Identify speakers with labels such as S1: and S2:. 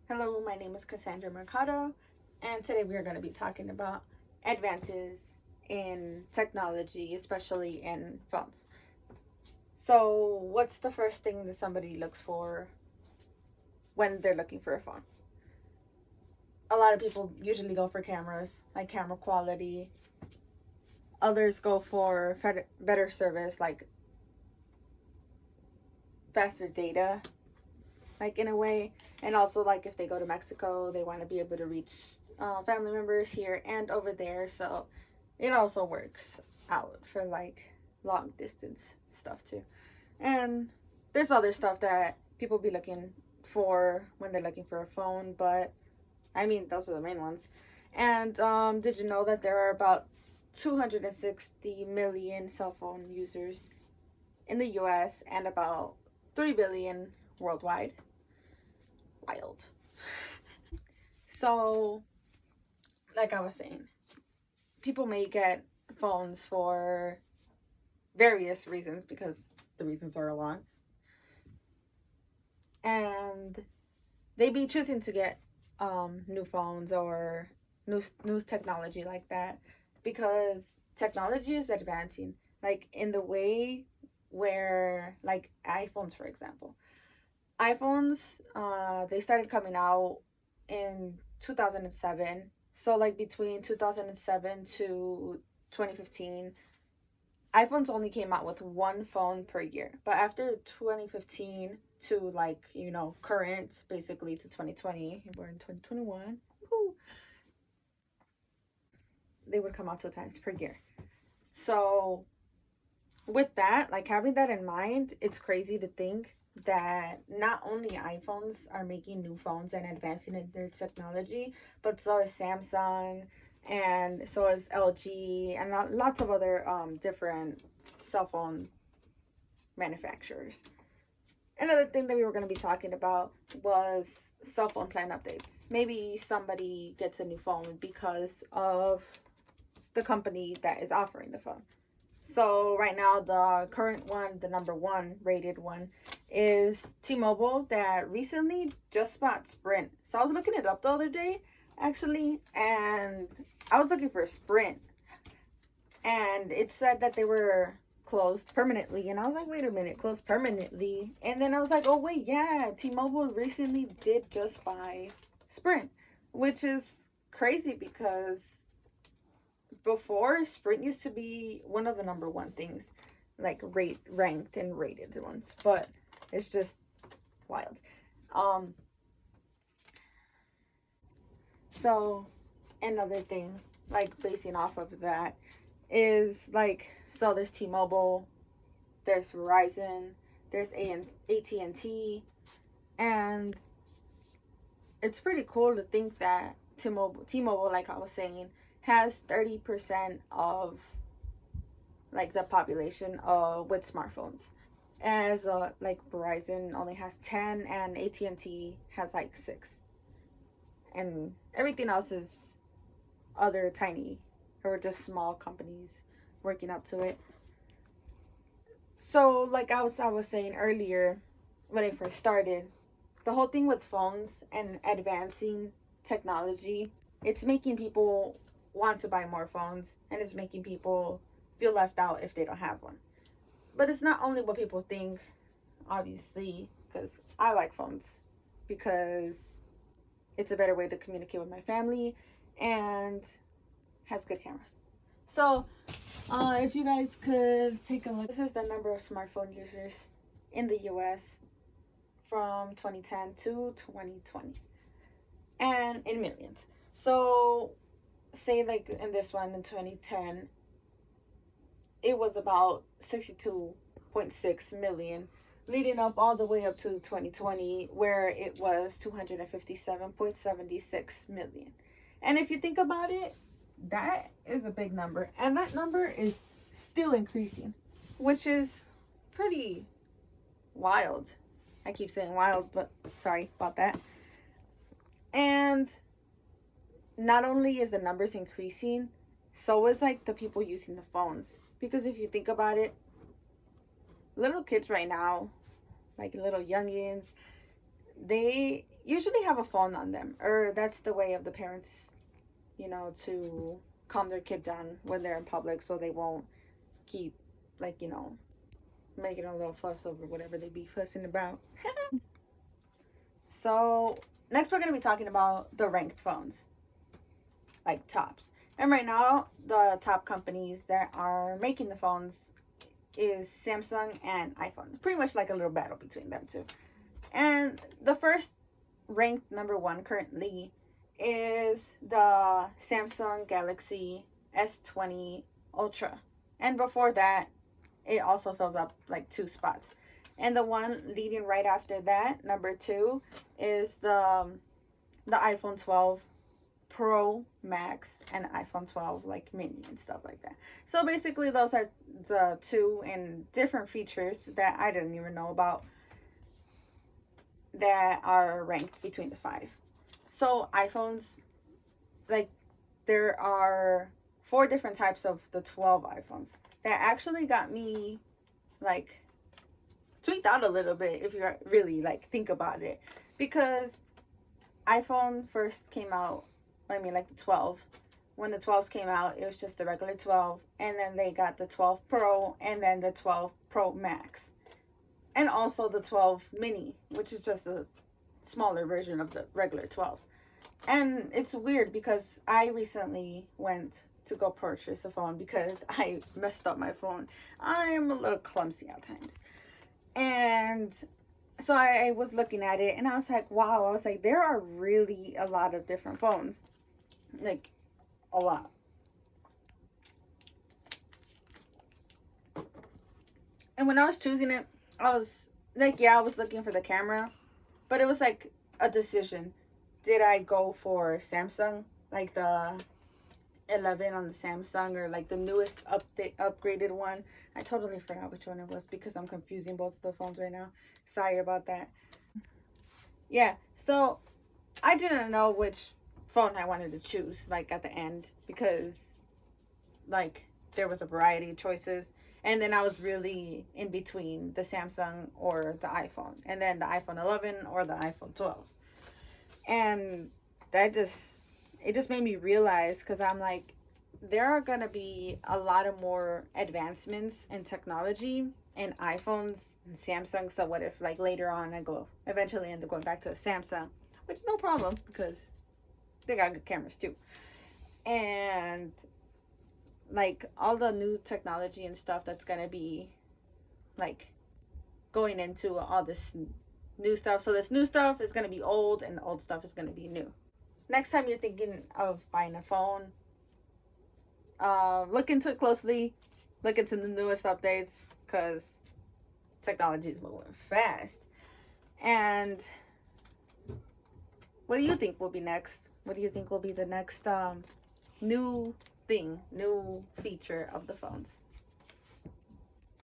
S1: Hello, my name is Cassandra Mercado, and today we are going to be talking about advances in technology, especially in phones. So, what's the first thing that somebody looks for when they're looking for a phone? A lot of people usually go for cameras, like camera quality. Others go for better service, like faster data, like in a way. And also, like if they go to Mexico, they want to be able to reach family members here and over there. So it also works out for like long distance stuff too. And there's other stuff that people be looking for when they're looking for a phone, but I mean those are the main ones. And did you know that there are about 260 million cell phone users in the US and about 3 billion worldwide? Wild. So, like I was saying, people may get phones for various reasons because the reasons are long. And they be choosing to get new phones or new technology like that because technology is advancing, like in the way where, like iPhones, for example. iPhones, they started coming out in 2007. So like between 2007 to 2015, iPhones only came out with one phone per year. But after 2015 to like, current, basically to 2020, we're in 2021. Woo, they would come out 2 times per year. So with that, like having that in mind, it's crazy to think that not only iPhones are making new phones and advancing in their technology, but so is Samsung and so is LG and lots of other different cell phone manufacturers. Another thing that we were going to be talking about was cell phone plan updates. Maybe somebody gets a new phone because of the company that is offering the phone. So right now, the current one, the number one rated one, is T-Mobile that recently just bought Sprint. So I was looking it up the other day, actually, and I was looking for Sprint, and it said that they were closed permanently, and I was like, wait a minute, closed permanently? And then I was like, oh wait, yeah, T-Mobile recently did just buy Sprint, which is crazy because before Sprint used to be one of the number one things, like ranked and rated ones, but it's just wild. um so another thing, like basing off of that, is like, so there's T-Mobile, there's Verizon, there's AT&T, and it's pretty cool to think that T-Mobile, like I was saying, has 30% of like the population with smartphones, as like Verizon only has 10 and AT&T has like 6, and everything else is other tiny or just small companies working up to it. So like I was saying earlier, when I first started, the whole thing with phones and advancing technology, it's making people want to buy more phones, and it's making people feel left out if they don't have one. But it's not only what people think, obviously, because I like phones because it's a better way to communicate with my family and has good cameras. So, if you guys could take a look, this is the number of smartphone users in the US from 2010 to 2020, and in millions. So, say like in this one in 2010, it was about 62.6 million, leading up all the way up to 2020, where it was 257.76 million. And if you think about it, that is a big number, and that number is still increasing, which is pretty wild. I keep saying wild, but sorry about that. And not only is the numbers increasing, so is like the people using the phones. Because if you think about it, little kids right now, like little youngins, they usually have a phone on them, or that's the way of the parents, to calm their kid down when they're in public so they won't keep, like, making a little fuss over whatever they be fussing about. So, next we're going to be talking about the ranked phones, like tops. And right now, the top companies that are making the phones is Samsung and iPhone. Pretty much like a little battle between them two. And the first ranked number one currently is the Samsung Galaxy S20 Ultra. And before that, it also fills up like 2 spots. And the one leading right after that, number two, is the iPhone 12 Pro Max and iPhone 12 like mini and stuff like that. So basically those are the two and different features that I didn't even know about that are ranked between the five. So iPhones, like, there are 4 different types of the 12 iPhones. That actually got me like tweaked out a little bit if you really like think about it, because iPhone first came out, I mean, like the 12. When the 12s came out, it was just the regular 12, and then they got the 12 Pro, and then the 12 Pro Max, and also the 12 Mini, which is just a smaller version of the regular 12. And it's weird because I recently went to go purchase a phone because I messed up my phone. I am a little clumsy at times. And so I was looking at it and I was like, wow, I was like, there are really a lot of different phones. Like, a lot. And when I was choosing it, I was like, yeah, I was looking for the camera, but it was like a decision. Did I go for Samsung, like the 11 on the Samsung, or like the newest upgraded one? I totally forgot which one it was because I'm confusing both of the phones right now. Sorry about that. Yeah, so I didn't know which phone I wanted to choose, like, at the end, because like there was a variety of choices, and then I was really in between the Samsung or the iPhone, and then the iPhone 11 or the iPhone 12. And that just, it just made me realize, because I'm like, there are going to be a lot of more advancements in technology in iPhones and Samsung. So what if like later on I go eventually end up going back to a Samsung, which is no problem because they got good cameras too. And like all the new technology and stuff that's going to be like going into all this new stuff. So this new stuff is going to be old and the old stuff is going to be new. Next time you're thinking of buying a phone, look into it closely. Look into the newest updates because technology is moving fast. And what do you think will be next? What do you think will be the next new thing, new feature of the phones?